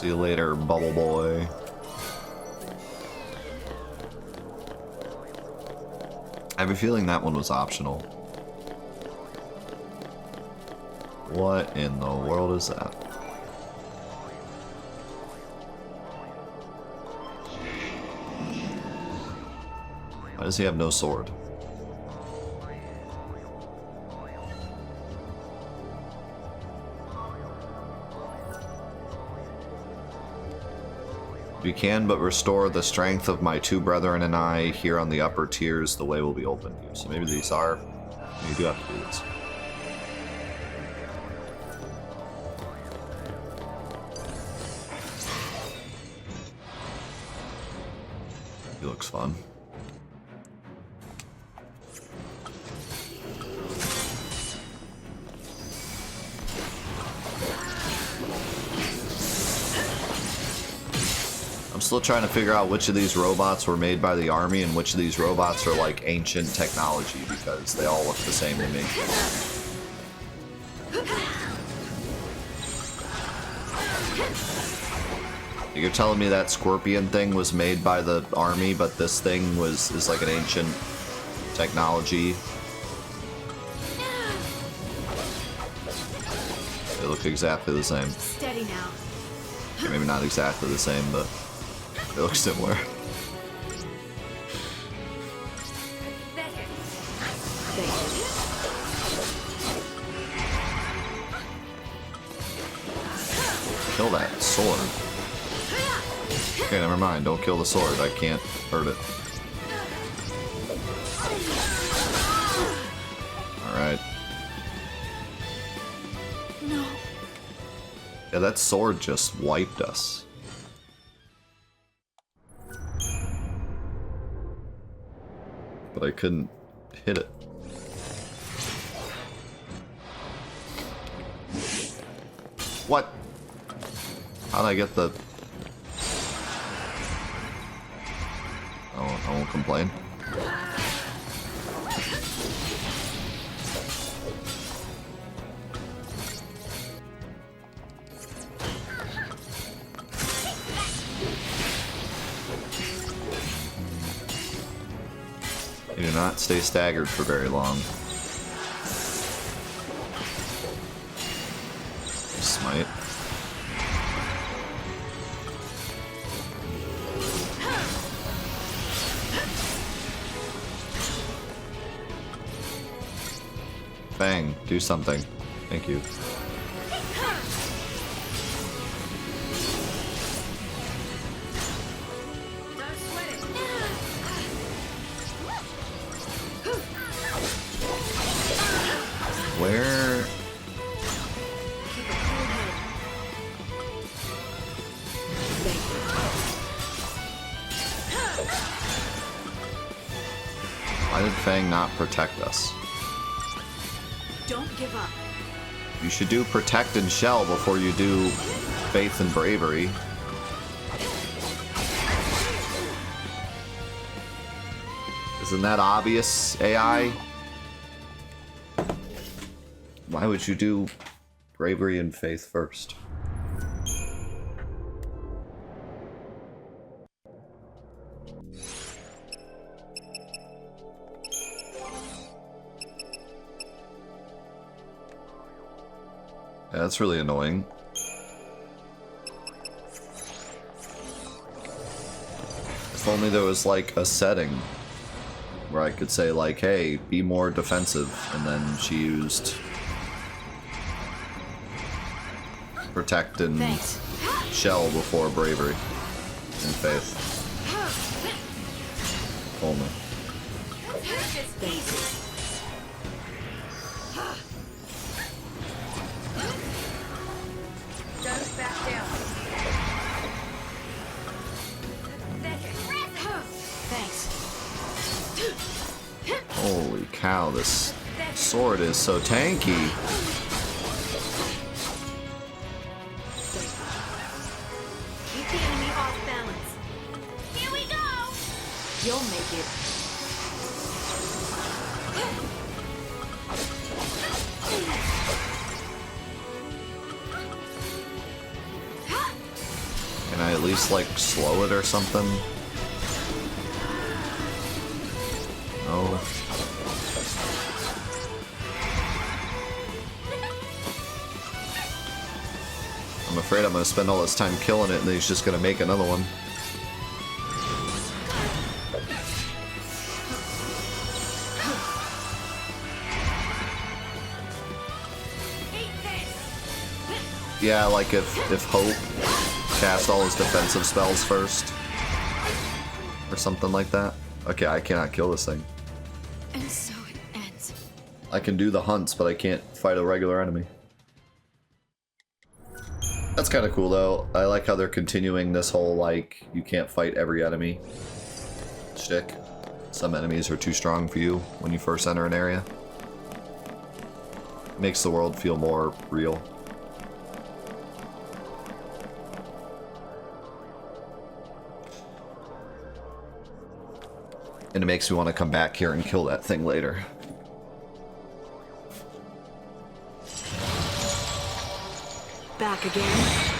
See you later, bubble boy. I have a feeling that one was optional. What in the world is that? Why does he have no sword? You can but restore the strength of my two brethren and I here on the upper tiers, the way will be open to you. So maybe these are... You do have to do this. He looks fun. Still trying to figure out which of these robots were made by the army and which of these robots are like ancient technology, because they all look the same to me. You're telling me that scorpion thing was made by the army, but this thing is like an ancient technology? They look exactly the same. Steady now. Maybe not exactly the same, but they look similar. Kill that sword. Okay, never mind. Don't kill the sword. I can't hurt it. Alright. No. Yeah, that sword just wiped us. But I couldn't hit it. What? How'd I get the... I won't complain. You do not stay staggered for very long. Smite. Bang, do something. Thank you. Where? Why did Fang not protect us? Don't give up. You should do protect and shell before you do faith and bravery. Isn't that obvious, AI? Why would you do bravery and faith first? Yeah, that's really annoying. If only there was like a setting where I could say like, hey, be more defensive, and then she used protect and shell before bravery and faith. Only. Holy cow, this sword is so tanky. Keep the enemy off balance. Here we go. You'll make it. at least like slow it or something? No. I'm afraid I'm gonna spend all this time killing it and then he's just gonna make another one. Yeah, like if Hope cast all his defensive spells first. Or something like that. Okay, I cannot kill this thing. And so it ends. I can do the hunts, but I can't fight a regular enemy. That's kind of cool, though. I like how they're continuing this whole, like, you can't fight every enemy shtick. Some enemies are too strong for you when you first enter an area. It makes the world feel more real. And it makes me want to come back here and kill that thing later. Back again.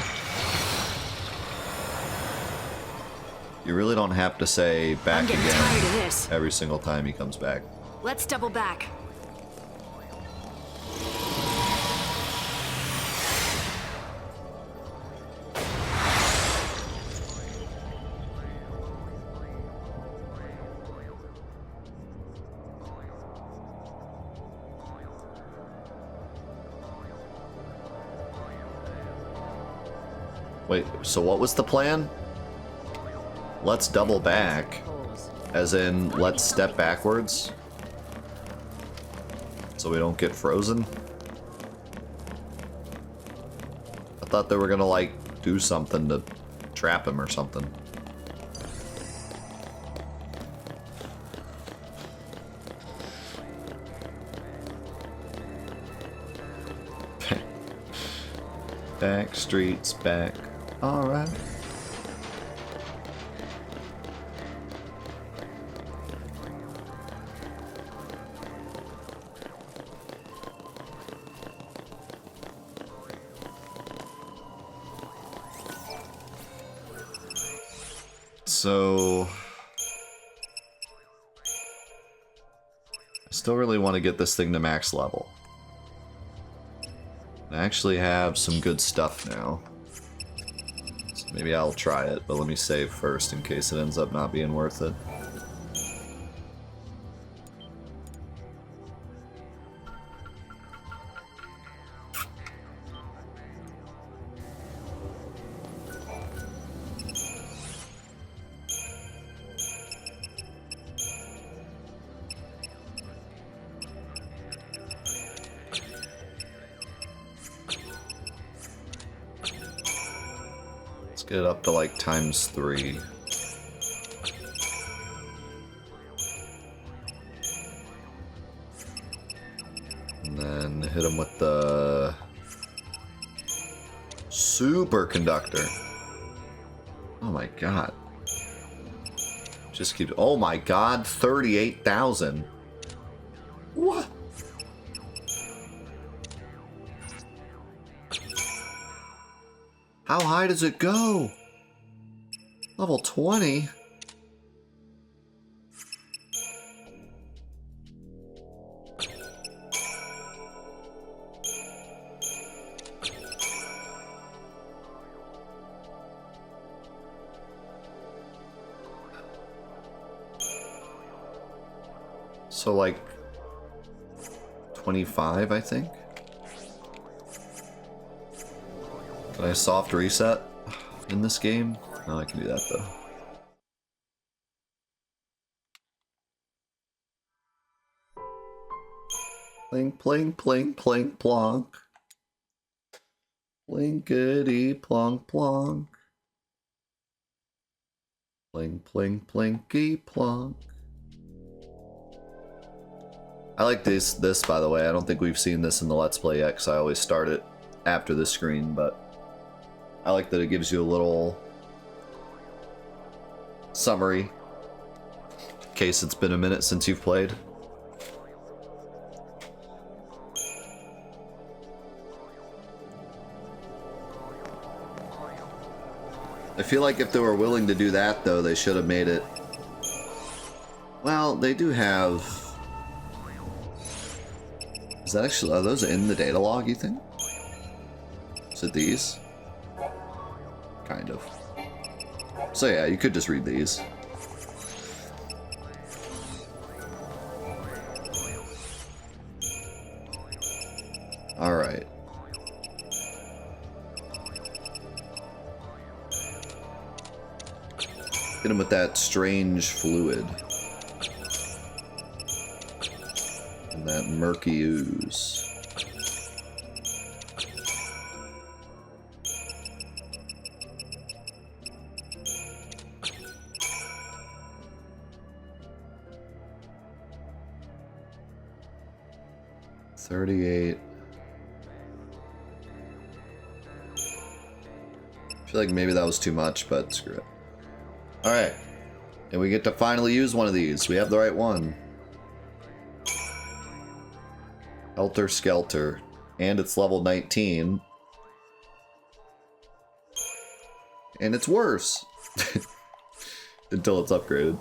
You really don't have to say back I'm getting again tired of this. every single time he comes back. Let's double back. Wait, so what was the plan? Let's double back. As in, let's step backwards. So we don't get frozen? I thought they were gonna, like, do something to trap him or something. Back streets back. Alright. So I still really want to get this thing to max level. I actually have some good stuff now. So maybe I'll try it, but let me save first in case it ends up not being worth it. Get it up to like ×3. And then hit him with the superconductor. Oh my god. Just keep, oh my god, 38,000. What? How high does it go? Level 20? So like 25, I think? Can I soft reset in this game? No, I can do that though. Plink, plink, plink, plink, plonk. Plinkety, plonk, plonk. Plink, plink, plinky, plonk. I like this by the way. I don't think we've seen this in the Let's Play yet, because I always start it after the screen, but I like that it gives you a little summary in case it's been a minute since you've played. I feel like if they were willing to do that, though, they should have made it... Well, they do have... Is that actually... Are those in the data log, you think? Is it these? Kind of. So yeah, you could just read these. Alright. Hit him with that strange fluid. And that murky ooze. $38. I feel like maybe that was too much, but screw it. Alright. And we get to finally use one of these. We have the right one. Helter Skelter. And it's level 19. And it's worse. Until it's upgraded.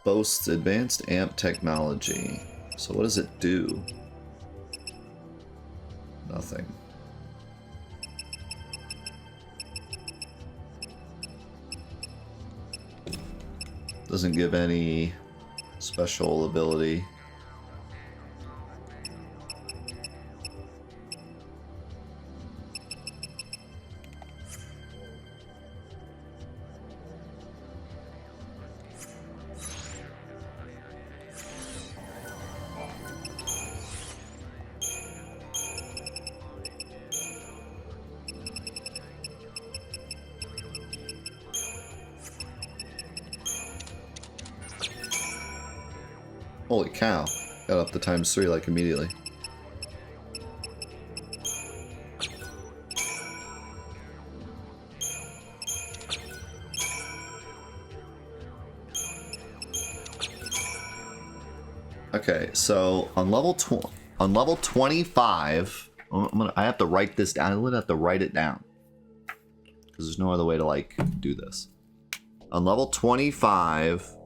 Boasts advanced amp technology. So what does it do? Nothing. Doesn't give any special ability. Holy cow. Got up to ×3 like immediately. Okay, so on level 25, I have to write this down. I'm gonna have to write it down because there's no other way to like do this. On level 25,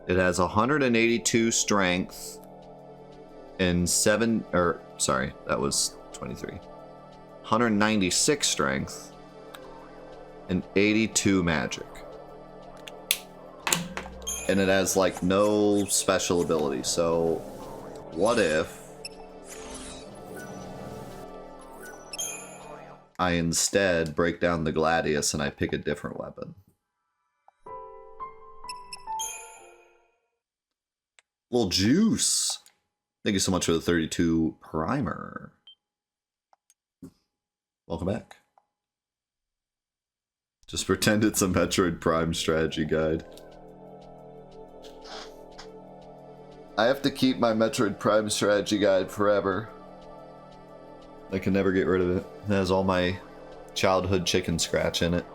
it has 182 strength and 196 strength and 82 magic. And it has like no special ability. So what if I instead break down the Gladius and I pick a different weapon? Little juice. Thank you so much for the 32 primer. Welcome back. Just pretend it's a Metroid Prime strategy guide. I have to keep my Metroid Prime strategy guide forever. I can never get rid of it. It has all my childhood chicken scratch in it.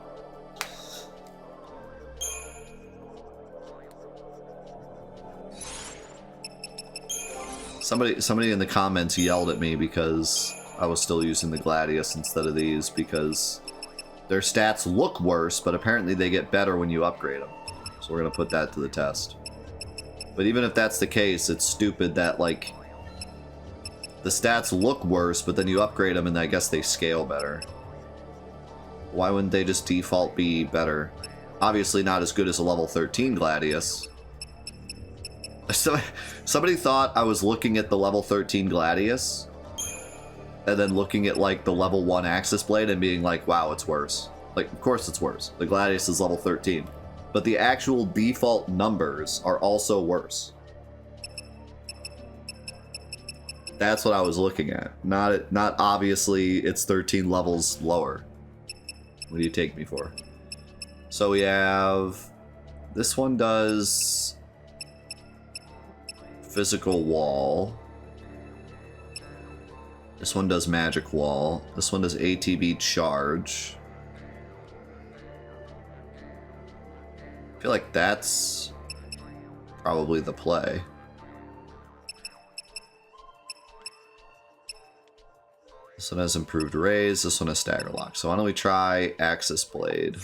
Somebody in the comments yelled at me because I was still using the Gladius instead of these because their stats look worse, but apparently they get better when you upgrade them. So we're gonna put that to the test. But even if that's the case, it's stupid that like the stats look worse, but then you upgrade them and I guess they scale better. Why wouldn't they just default be better? Obviously not as good as a level 13 Gladius. So, somebody thought I was looking at the level 13 Gladius and then looking at like the level 1 Axis Blade and being like, wow, it's worse. Like, of course it's worse. The Gladius is level 13. But the actual default numbers are also worse. That's what I was looking at. Not obviously it's 13 levels lower. What do you take me for? So we have... This one does... Physical wall. This one does magic wall. This one does ATB charge. I feel like that's probably the play. This one has improved raise. This one has stagger lock. So why don't we try Axis Blade?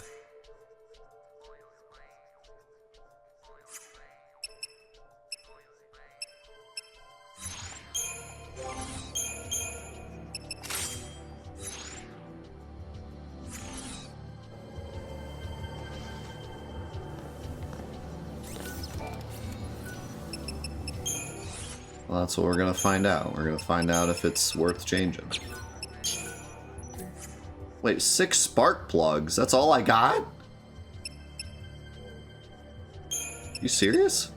Well, that's what we're gonna find out. We're gonna find out if it's worth changing. Wait, 6 spark plugs? That's all I got? You serious?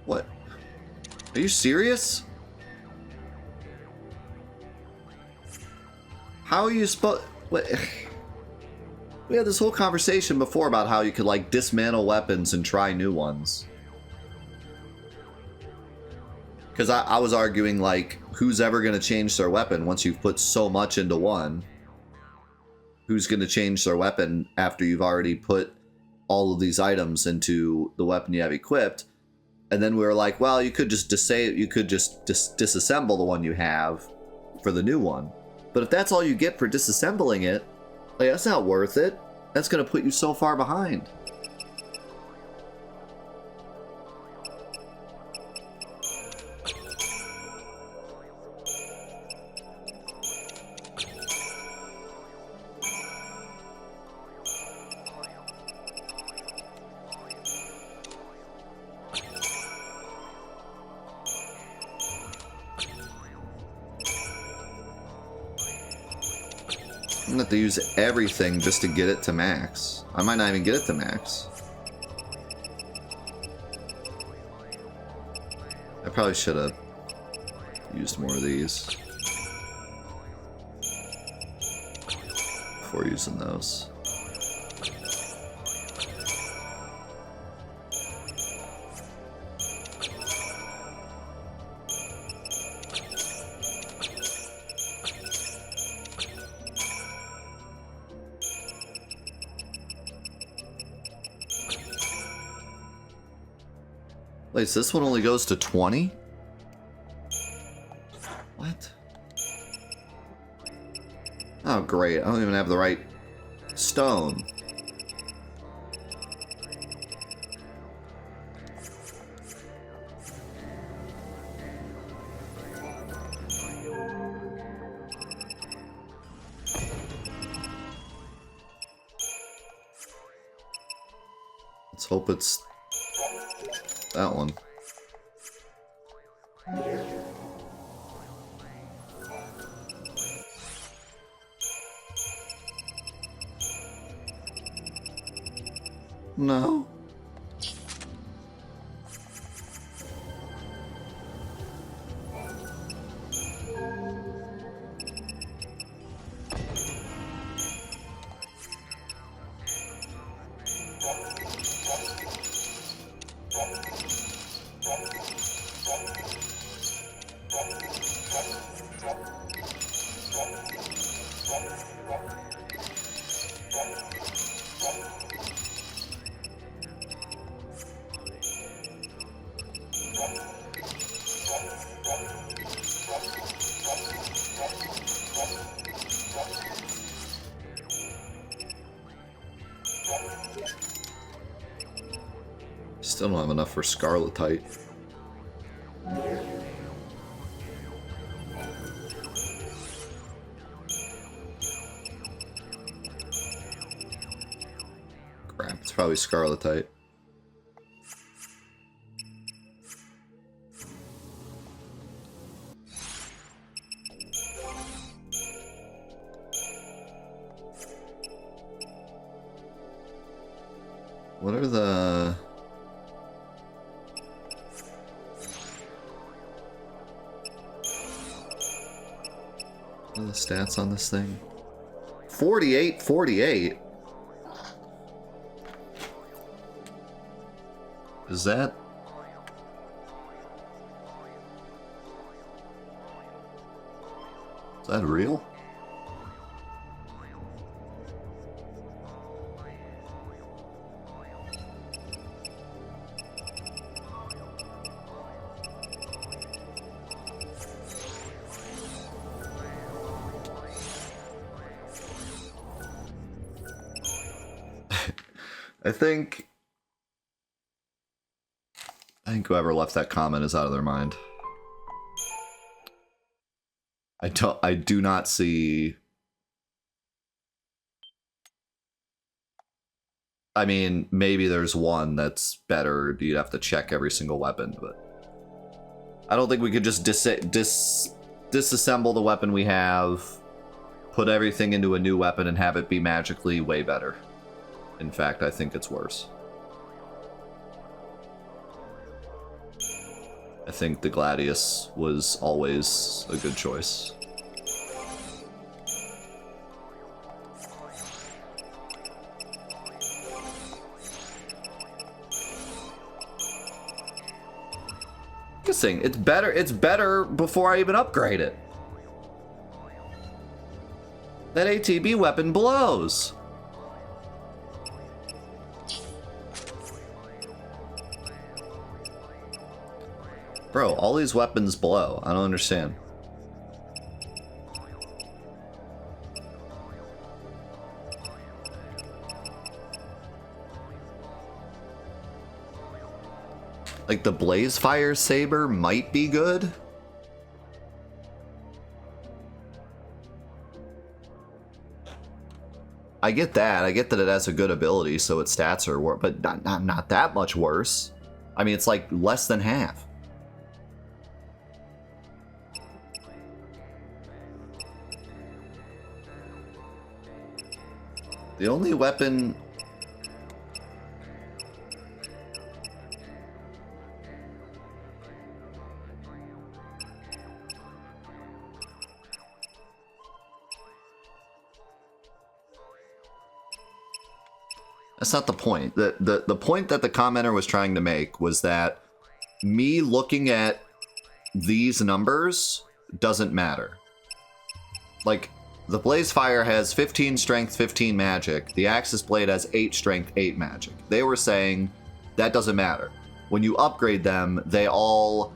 What? Are you serious? How are you supposed... We had this whole conversation before about how you could, like, dismantle weapons and try new ones. Because I was arguing, like, who's ever going to change their weapon once you've put so much into one? Who's going to change their weapon after you've already put all of these items into the weapon you have equipped? And then we were like, well, you could just disassemble the one you have for the new one. But if that's all you get for disassembling it, like, that's not worth it. That's going to put you so far behind. I'm gonna have to use everything just to get it to max. I might not even get it to max. I probably should have used more of these before using those. Wait, so this one only goes to 20? What? Oh, great. I don't even have the right stone. Let's hope it's that one. No. Still don't have enough for Scarletite. Crap, it's probably Scarletite. What are the... What are the stats on this thing? 48, 48. Is that... Is that real? I think whoever left that comment is out of their mind. I do not see. I mean, maybe there's one that's better. You'd have to check every single weapon, but I don't think we could just disassemble the weapon we have, put everything into a new weapon, and have it be magically way better. In fact, I think it's worse. I think the Gladius was always a good choice. Interesting. It's better before I even upgrade it. That ATB weapon blows. Bro, all these weapons blow. I don't understand. Like, the Blaze Fire Saber might be good. I get that. I get that it has a good ability, so its stats are worse, but not that much worse. I mean, it's like less than half. The only weapon... That's not the point. The point that the commenter was trying to make was that me looking at these numbers doesn't matter. Like, the Blaze Fire has 15 strength, 15 magic. The Axis Blade has 8 strength, 8 magic. They were saying that doesn't matter. When you upgrade them, they all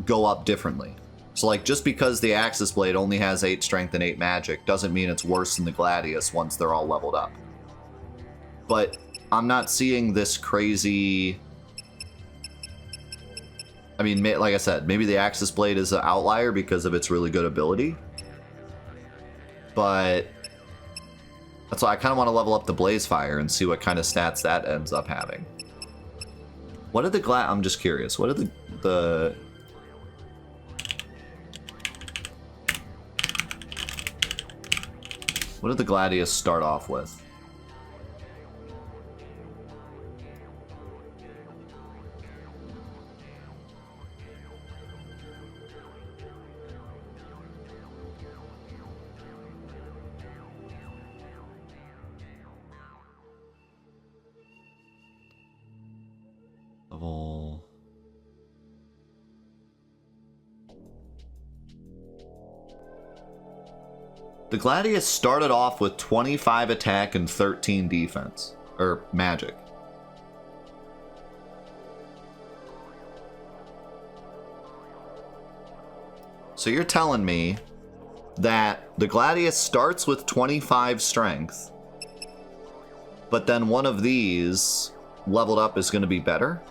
go up differently. So, like, just because the Axis Blade only has 8 strength and 8 magic doesn't mean it's worse than the Gladius once they're all leveled up. But I'm not seeing this crazy... I mean, like I said, maybe the Axis Blade is an outlier because of its really good ability. But that's why I kind of want to level up the Blaze Fire and see what kind of stats that ends up having. What did the I'm just curious. What did the what did the Gladius start off with? Level... The Gladius started off with 25 attack and 13 defense. Or magic. So you're telling me that the Gladius starts with 25 strength, but then one of these leveled up is going to be better?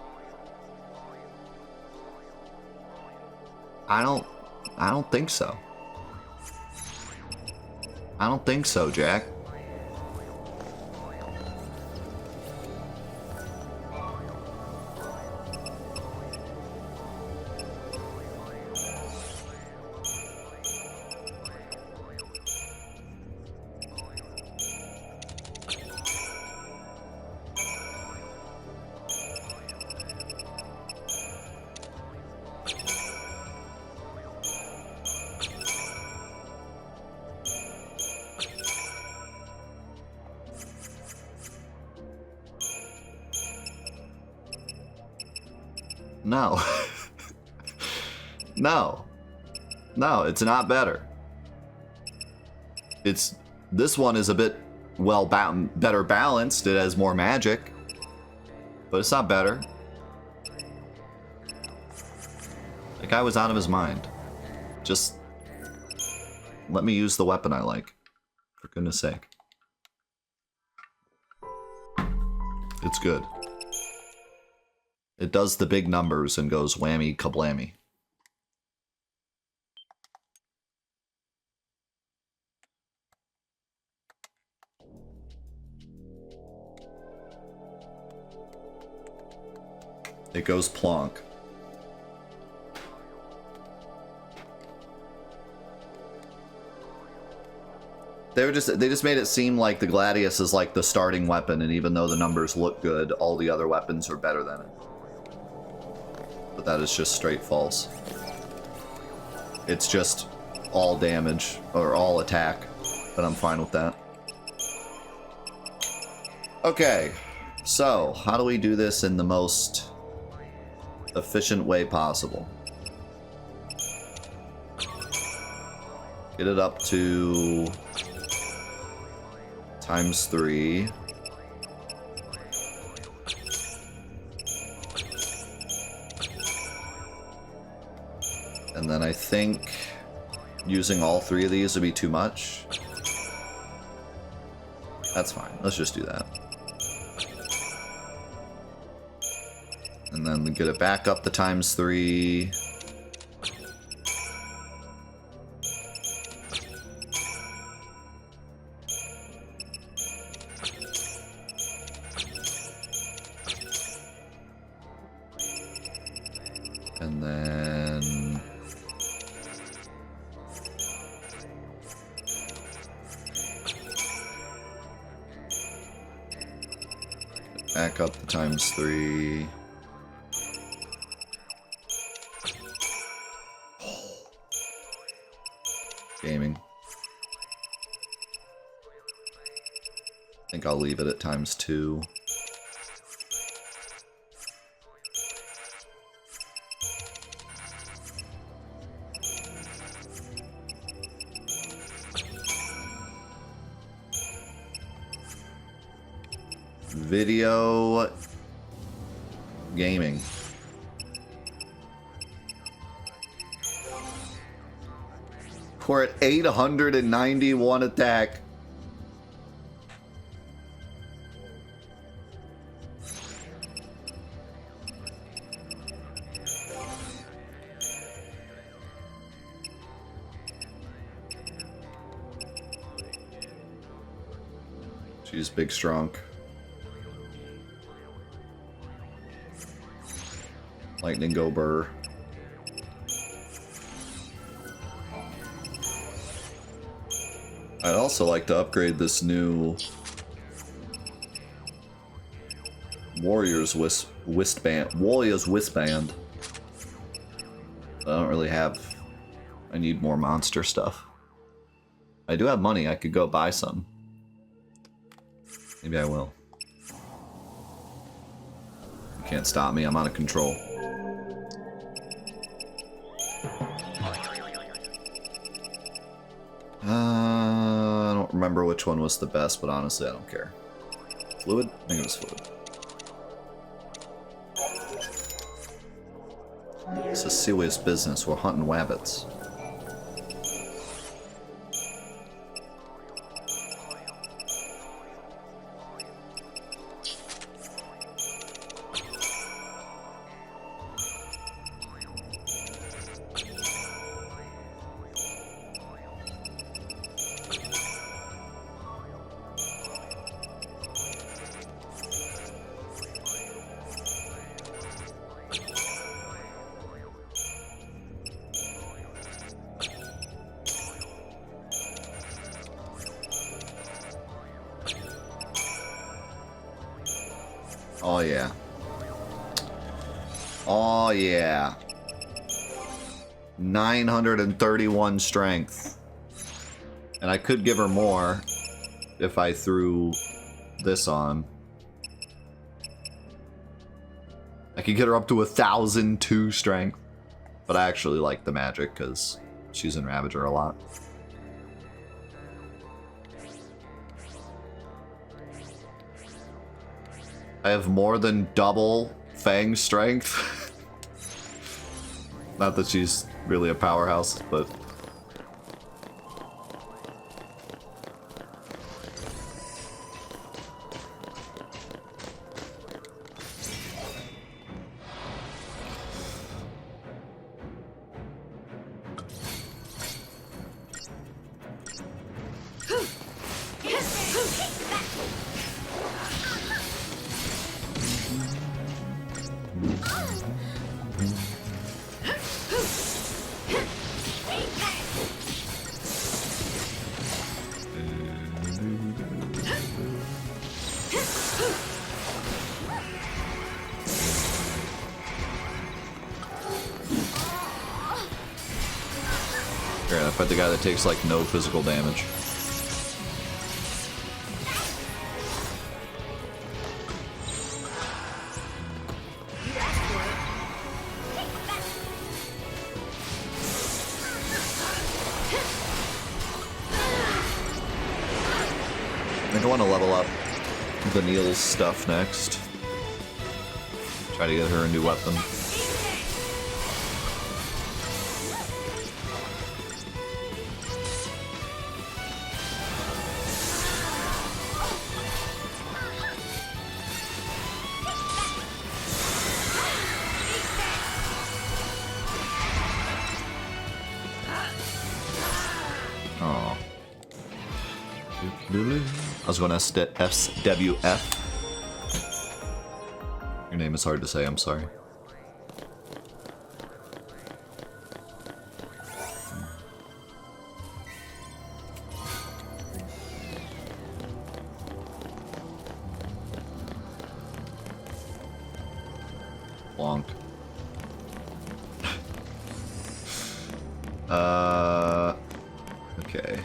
I don't think so. I don't think so, Jack. No. No, it's not better. This one is a bit better balanced. It has more magic, but it's not better. The guy was out of his mind. Just let me use the weapon I like, for goodness sake. It's good. It does the big numbers and goes whammy kablammy. It goes plonk. They just made it seem like the Gladius is like the starting weapon, and even though the numbers look good, all the other weapons are better than it. But that is just straight false. It's just all damage, or all attack, but I'm fine with that. Okay, so how do we do this in the most efficient way possible? Get it up to ×3. And then I think using all 3 of these would be too much. That's fine. Let's just do that. And then get it back up to ×3. And then back up to ×3. Gaming. I think I'll leave it at ×2. Video gaming. We're at 891 attack. She's big strong. Lightning go burr. I'd also like to upgrade this new Warrior's wristband. Warrior's wristband. I don't really have. I need more monster stuff. I do have money. I could go buy some. Maybe I will. You can't stop me. I'm out of control. I don't remember which one was the best, but honestly, I don't care. Fluid? I think it was fluid. It's a serious business. We're hunting wabbits. Oh yeah. Oh yeah. 931 strength. And I could give her more if I threw this on. I could get her up to 1,002 strength. But I actually like the magic because she's in Ravager a lot. I have more than double Fang strength. Not that she's really a powerhouse, but... Here, I fight the guy that takes like no physical damage. I think I want to level up Vanille's stuff next. Try to get her a new weapon. Oh. I was going to SWF. Your name is hard to say, I'm sorry. Bonk. Okay.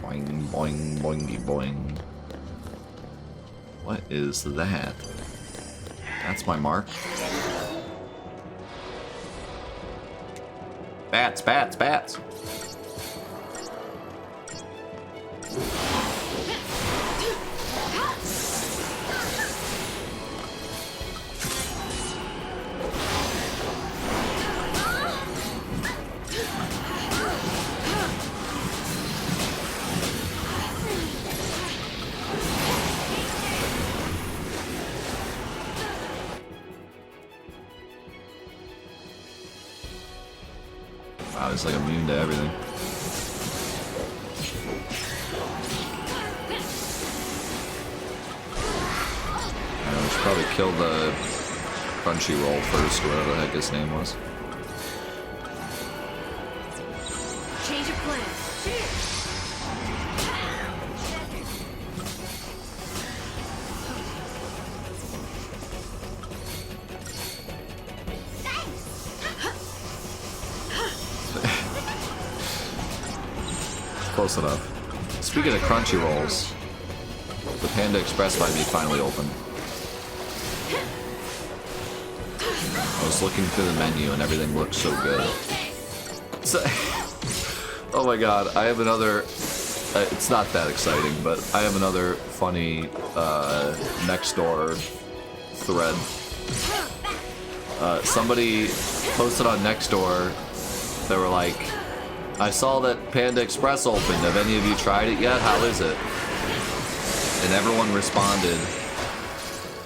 Boing, boing, boingy, boing. What is that? That's my mark. Bats, bats, bats! Wow, it's like immune to everything. We should probably kill the Crunchyroll first, or whatever the heck his name was. Change of plan. Close enough. Speaking of Crunchyrolls, the Panda Express might be finally open. I was looking through the menu and everything looked so good. So, oh my god, I have another... it's not that exciting, but I have another funny Nextdoor thread. Somebody posted on Nextdoor, they were like, I saw that Panda Express opened. Have any of you tried it yet? How is it? And everyone responded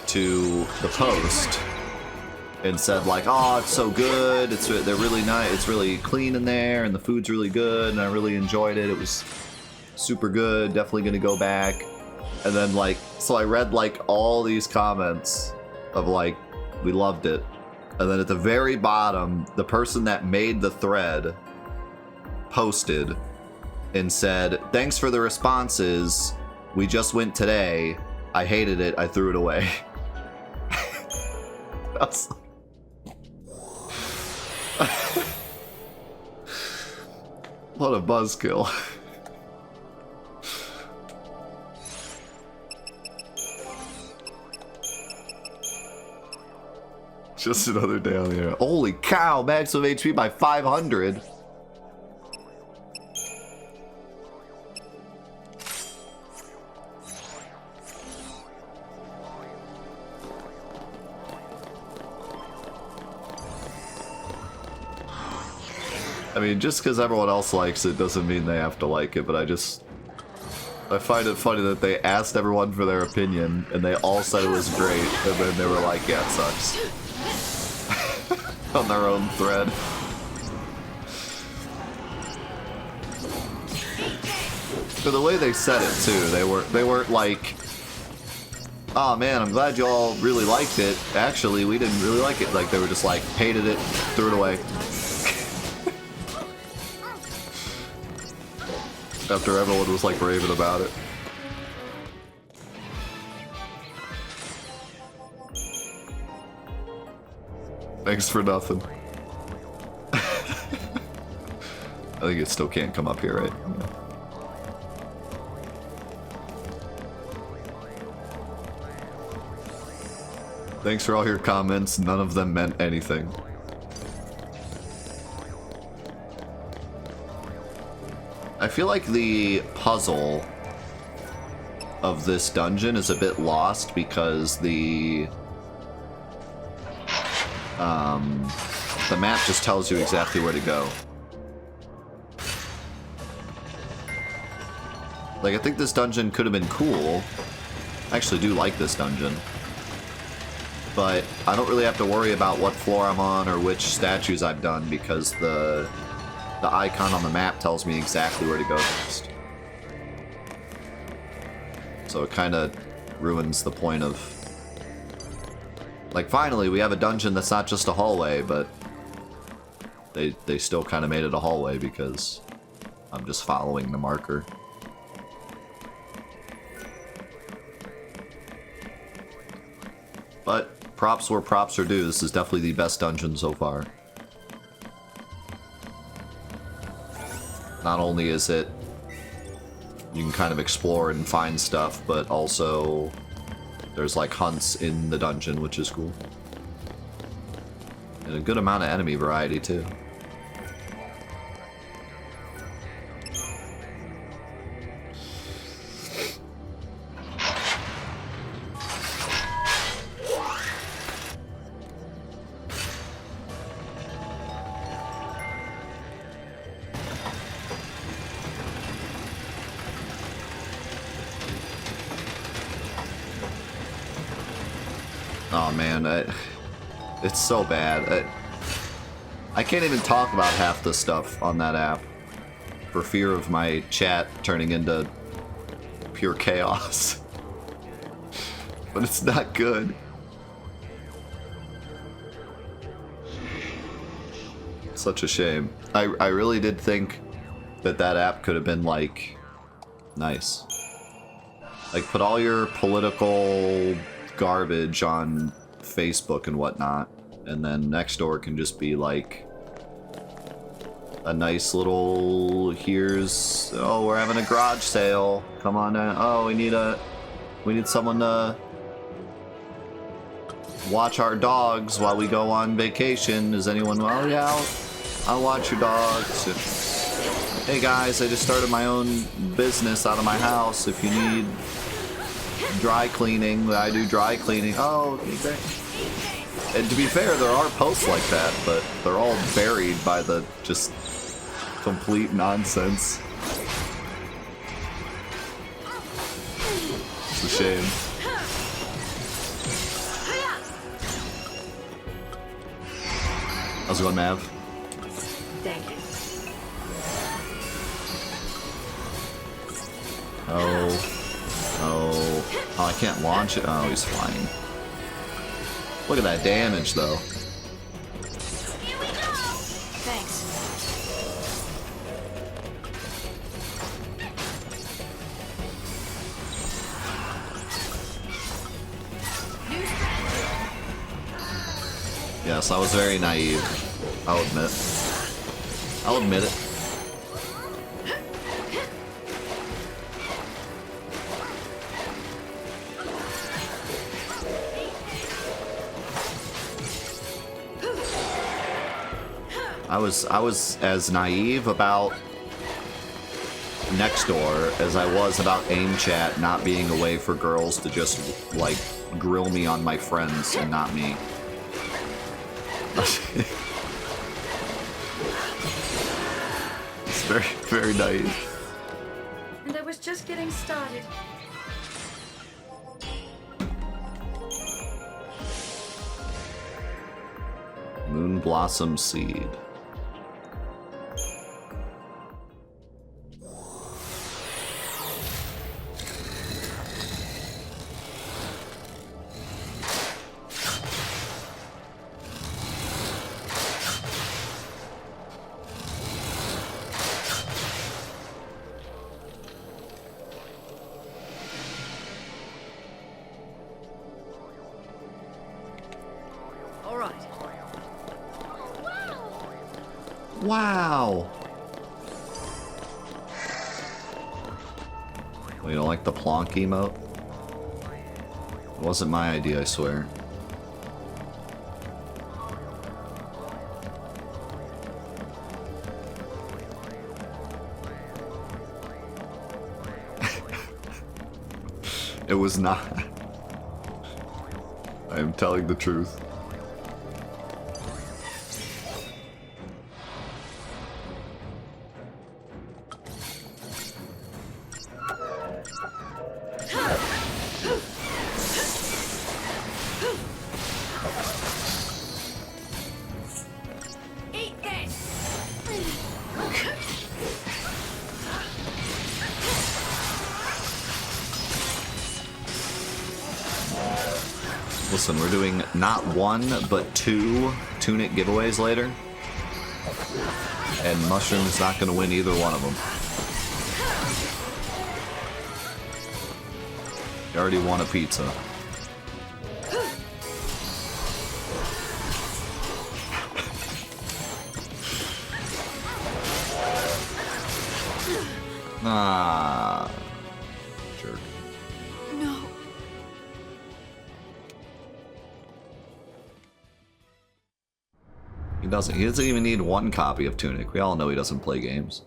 to the post and said like, oh, it's so good. They're really nice. It's really clean in there, and the food's really good, and I really enjoyed it. It was super good. Definitely gonna go back. And then like, so I read like all these comments of like, we loved it. And then at the very bottom, the person that made the thread posted and said, thanks for the responses. We just went today. I hated it. I threw it away. I was like, what a buzzkill. Just another day on the air. Holy cow, maximum HP by 500. I mean, just because everyone else likes it doesn't mean they have to like it, but I find it funny that they asked everyone for their opinion, and they all said it was great, and then they were like, yeah, it sucks. On their own thread. So the way they said it, too, they weren't like, oh man, I'm glad you all really liked it. Actually, we didn't really like it. Like, they were just like, hated it, threw it away. After everyone was like raving about it. Thanks for nothing. I think it still can't come up here, right? Thanks for all your comments. None of them meant anything. I feel like the puzzle of this dungeon is a bit lost because the map just tells you exactly where to go. Like, I think this dungeon could have been cool. I actually do like this dungeon. But I don't really have to worry about what floor I'm on or which statues I've done because the icon on the map tells me exactly where to go next. So it kind of ruins the point of... Like, finally, we have a dungeon that's not just a hallway, but they still kind of made it a hallway because I'm just following the marker. But props where props are due. This is definitely the best dungeon so far. Not only is it, you can kind of explore and find stuff, but also there's like hunts in the dungeon, which is cool. And a good amount of enemy variety too. Oh man, it's so bad. I can't even talk about half the stuff on that app for fear of my chat turning into pure chaos. But it's not good. Such a shame. I really did think that app could have been like nice. Like, put all your political garbage on Facebook and whatnot, and then next door can just be like a nice little, here's, oh, we're having a garage sale, come on in. Oh, we need someone to watch our dogs while we go on vacation. Is anyone? Oh yeah, I'll watch your dogs. Hey guys, I just started my own business out of my house. If you need dry cleaning, I do dry cleaning. Oh, great. And to be fair, there are posts like that, but they're all buried by the just complete nonsense. It's a shame. How's it going, Mav? Thank you. Oh, I can't launch it. Oh, he's flying. Look at that damage, though. Here we go. Thanks. New strategy. Yes, I was very naive. I'll admit. I'll admit it. I was as naive about next door as I was about aim chat not being a way for girls to just like grill me on my friends and not me. It's very, very naive. And I was just getting started. Moon Blossom Seed. All right. Wow. Oh, you don't like the plonk emote? It wasn't my idea, I swear. It was not. I am telling the truth. Listen, we're doing not one, but 2 Tunic giveaways later. And Mushroom's not going to win either one of them. You already won a pizza. Ah, jerk. No. He doesn't even need 1 copy of Tunic. We all know he doesn't play games.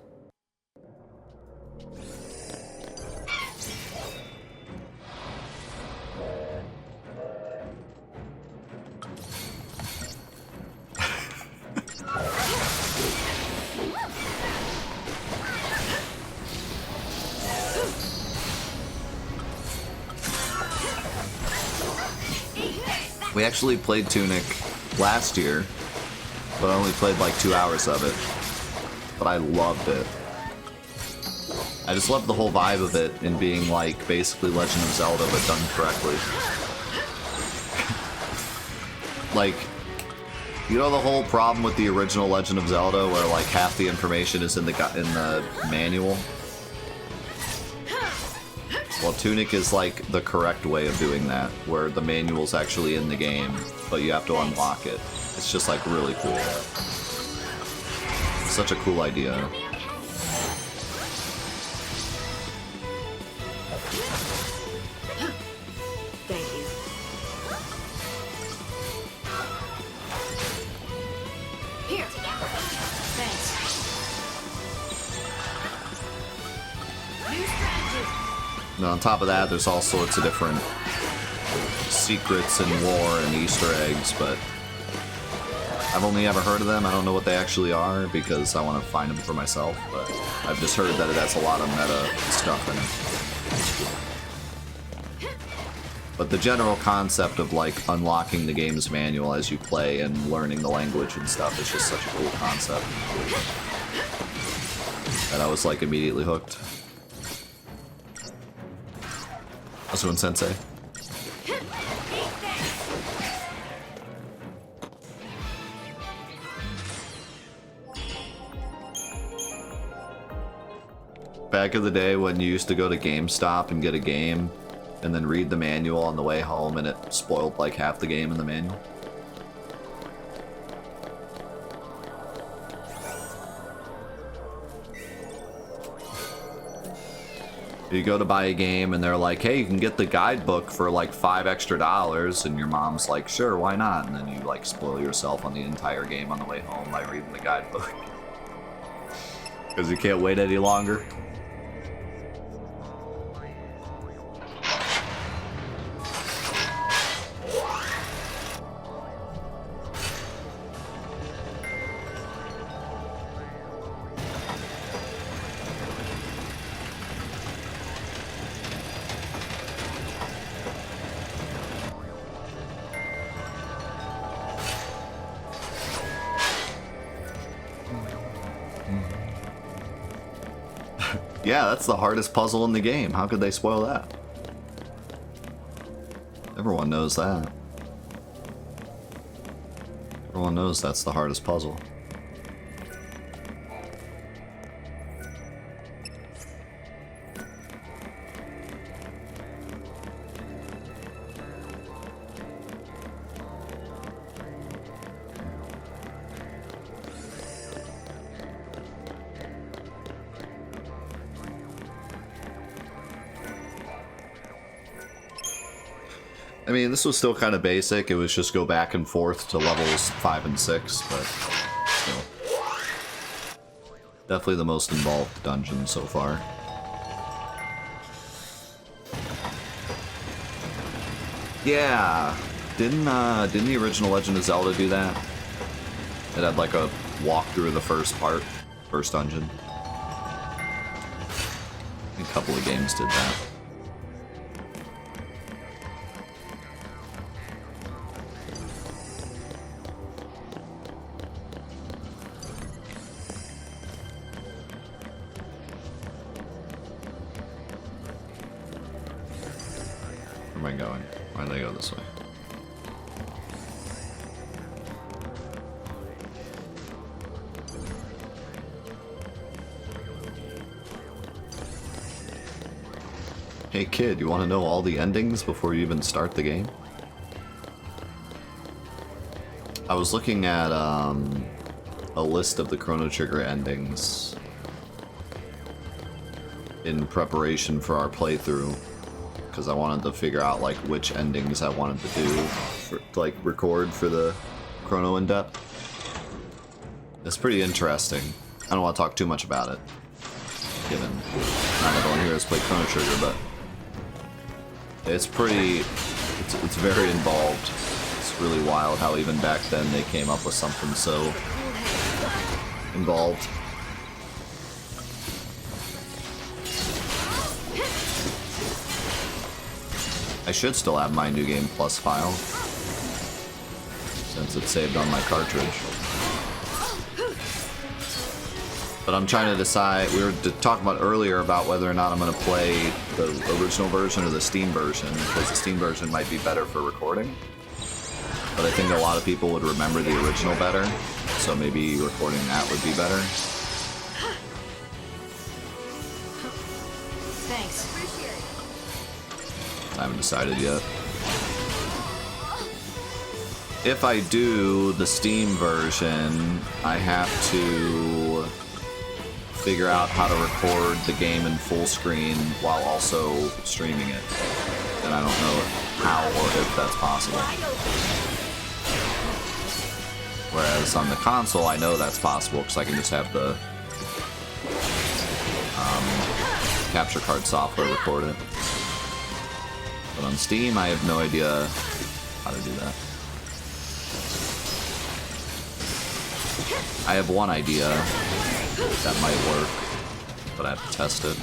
We actually played Tunic last year, but I only played like 2 hours of it. But I loved it. I just loved the whole vibe of it in being like basically Legend of Zelda but done correctly. Like, you know the whole problem with the original Legend of Zelda where like half the information is in the manual? Well, Tunic is like the correct way of doing that, where the manual's actually in the game, but you have to unlock it. It's just like really cool. Such a cool idea. Thank you. Here. Thanks. New strategy. And on top of that, there's all sorts of different secrets and lore and Easter eggs, but I've only ever heard of them. I don't know what they actually are because I want to find them for myself, but I've just heard that it has a lot of meta stuff in it. But the general concept of like unlocking the game's manual as you play and learning the language and stuff is just such a cool concept that I was like immediately hooked. How's it going, Sensei? Back in the day when you used to go to GameStop and get a game and then read the manual on the way home and it spoiled like half the game in the manual. You go to buy a game and they're like, hey, you can get the guidebook for like $5 extra, and your mom's like, sure, why not? And then you like spoil yourself on the entire game on the way home by reading the guidebook. Because you can't wait any longer. Yeah, that's the hardest puzzle in the game. How could they spoil that? Everyone knows that. Everyone knows that's the hardest puzzle. I mean, this was still kind of basic. It was just go back and forth to levels 5 and 6, but still. Definitely the most involved dungeon so far. Yeah, didn't the original Legend of Zelda do that? It had like a walkthrough of the first dungeon. A couple of games did that. Where am I going? Why did I go this way? Hey kid, you want to know all the endings before you even start the game? I was looking at a list of the Chrono Trigger endings in preparation for our playthrough, because I wanted to figure out like which endings I wanted to do, like record for the Chrono in-depth. It's pretty interesting. I don't want to talk too much about it, given not everyone here has played Chrono Trigger, but it's very involved. It's really wild how even back then they came up with something so involved. I should still have my New Game Plus file, since it's saved on my cartridge. But I'm trying to decide, we were talking about earlier about whether or not I'm going to play the original version or the Steam version, because the Steam version might be better for recording. But I think a lot of people would remember the original better, so maybe recording that would be better. Thanks. I haven't decided yet. If I do the Steam version, I have to figure out how to record the game in full screen while also streaming it. And I don't know how or if that's possible. Whereas on the console, I know that's possible because I can just have the capture card software record it. But on Steam, I have no idea how to do that. I have one idea that might work, but I have to test it.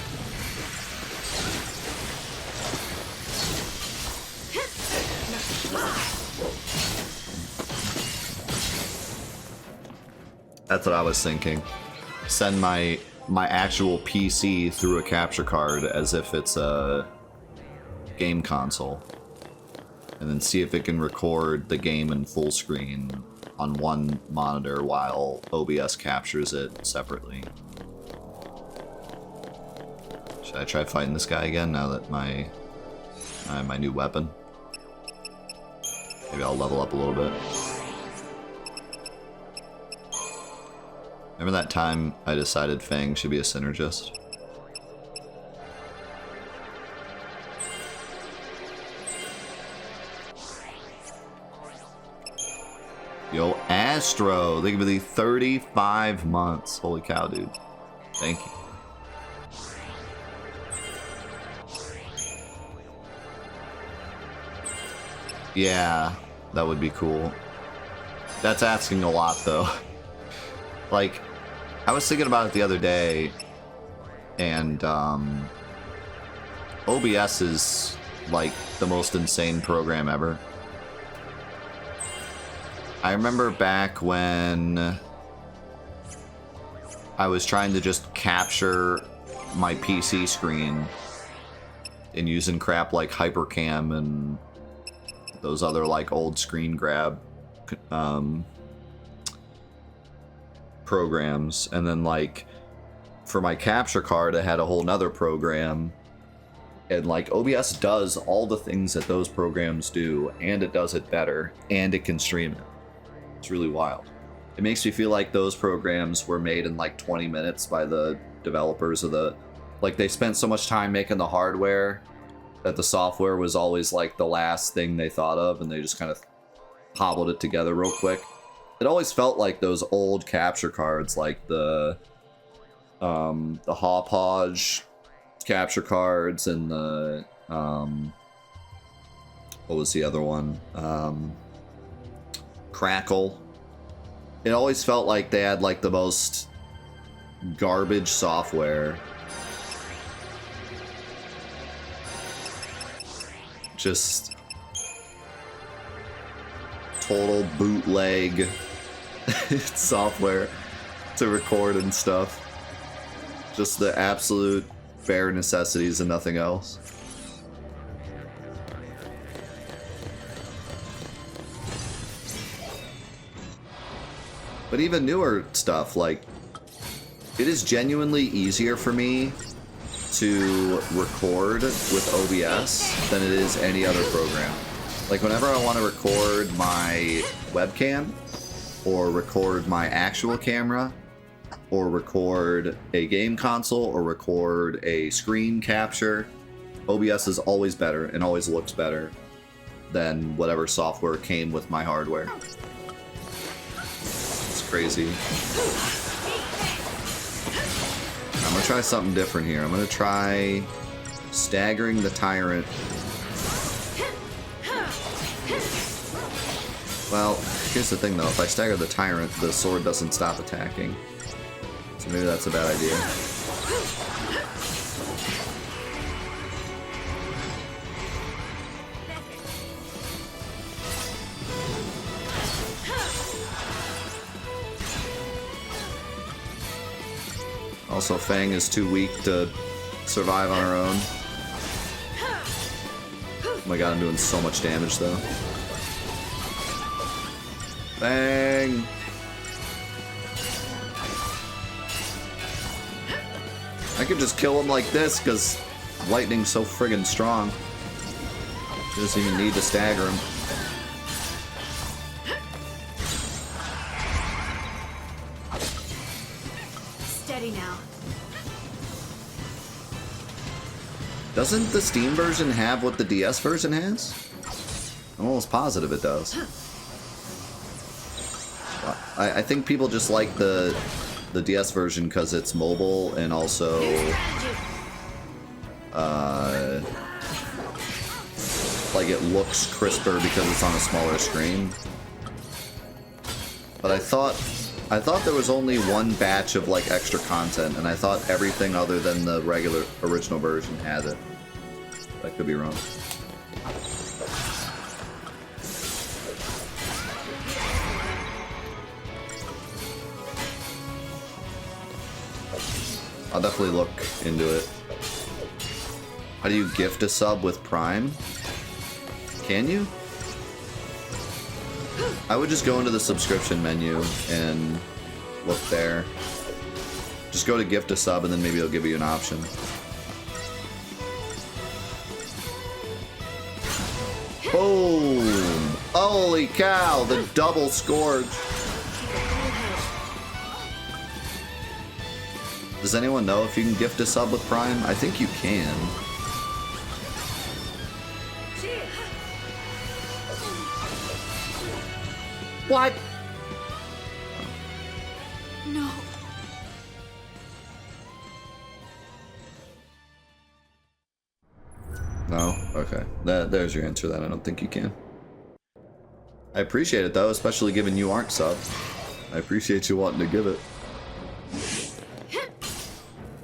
That's what I was thinking. Send my actual PC through a capture card as if it's a game console, and then see if it can record the game in full screen on one monitor while OBS captures it separately. Should I try fighting this guy again now that I have my new weapon? Maybe I'll level up a little bit. Remember that time I decided Fang should be a synergist? Yo, Astro, thank you for the 35 months. Holy cow, dude. Thank you. Yeah, that would be cool. That's asking a lot, though. Like, I was thinking about it the other day, and OBS is, like, the most insane program ever. I remember back when I was trying to just capture my PC screen and using crap like Hypercam and those other like old screen grab programs, and then like for my capture card I had a whole nother program, and like OBS does all the things that those programs do, and it does it better, and it can stream it. It's really wild. It makes me feel like those programs were made in like 20 minutes by the developers of the... Like, they spent so much time making the hardware that the software was always like the last thing they thought of, and they just kind of hobbled it together real quick. It always felt like those old capture cards, like the Hauppauge capture cards and the what was the other one? Crackle. It always felt like they had like the most garbage software. Just total bootleg software to record and stuff. Just the absolute bare necessities and nothing else. But even newer stuff, like, it is genuinely easier for me to record with OBS than it is any other program. Like, whenever I want to record my webcam, or record my actual camera, or record a game console, or record a screen capture, OBS is always better and always looks better than whatever software came with my hardware. It's crazy. I'm gonna try something different here. I'm gonna try staggering the tyrant. Well, here's the thing though, if I stagger the tyrant, the sword doesn't stop attacking. So maybe that's a bad idea. Also, Fang is too weak to survive on her own. Oh my god, I'm doing so much damage though. Fang! I could just kill him like this, because lightning's so friggin' strong. She doesn't even need to stagger him. Steady now. Doesn't the Steam version have what the DS version has? I'm almost positive it does. I think people just like the DS version because it's mobile and also like it looks crisper because it's on a smaller screen. But I thought there was only one batch of like extra content, and I thought everything other than the regular original version had it. I could be wrong. I'll definitely look into it. How do you gift a sub with Prime? Can you? I would just go into the subscription menu and look there. Just go to gift a sub and then maybe it'll give you an option. Boom! Holy cow, the double scourge. Does anyone know if you can gift a sub with Prime? I think you can. What? No. No? Okay. There's your answer then. I don't think you can. I appreciate it though, especially given you aren't sub. I appreciate you wanting to give it.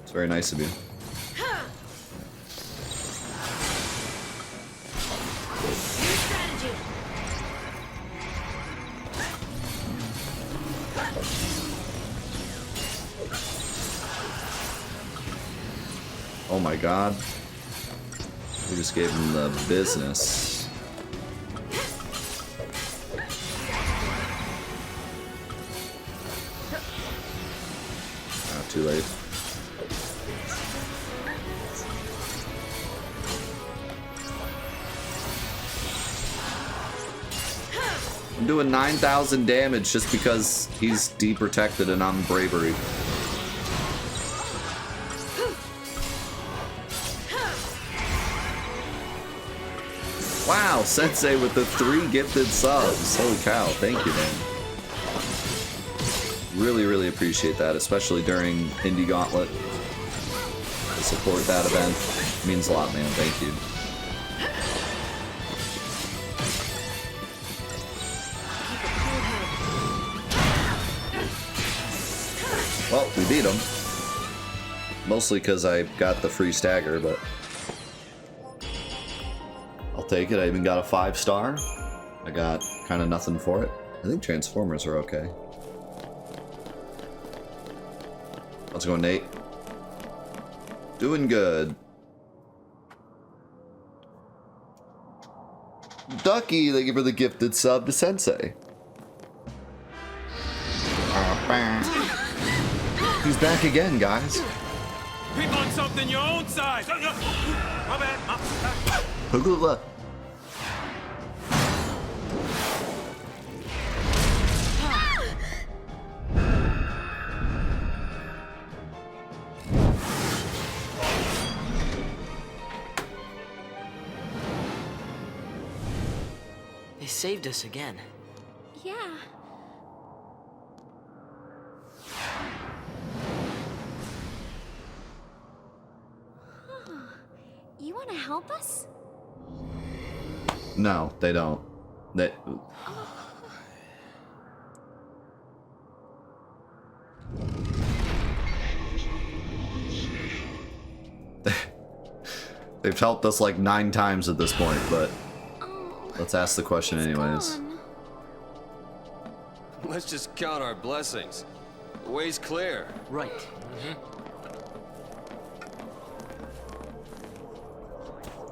It's very nice of you. Oh my god. We just gave him the business. Ah, too late. I'm doing 9,000 damage just because he's deprotected and I'm bravery. Wow, Sensei with the 3 gifted subs. Holy cow, thank you, man. Really, really appreciate that, especially during Indie Gauntlet. To support that event. Means a lot, man. Thank you. Well, we beat him. Mostly because I got the free stagger, but I'll take it. I even got a 5-star. I got kind of nothing for it. I think Transformers are okay. Let's go, Nate. Doing good. Ducky, thank you for the gifted sub to Sensei. He's back again, guys. Pick on something your own size. My bad. Hugula. They saved us again. Yeah. You want to help us? No, they don't. They... They've helped us like 9 times at this point, but let's ask the question anyways. Gone. Let's just count our blessings. The way's clear. Right.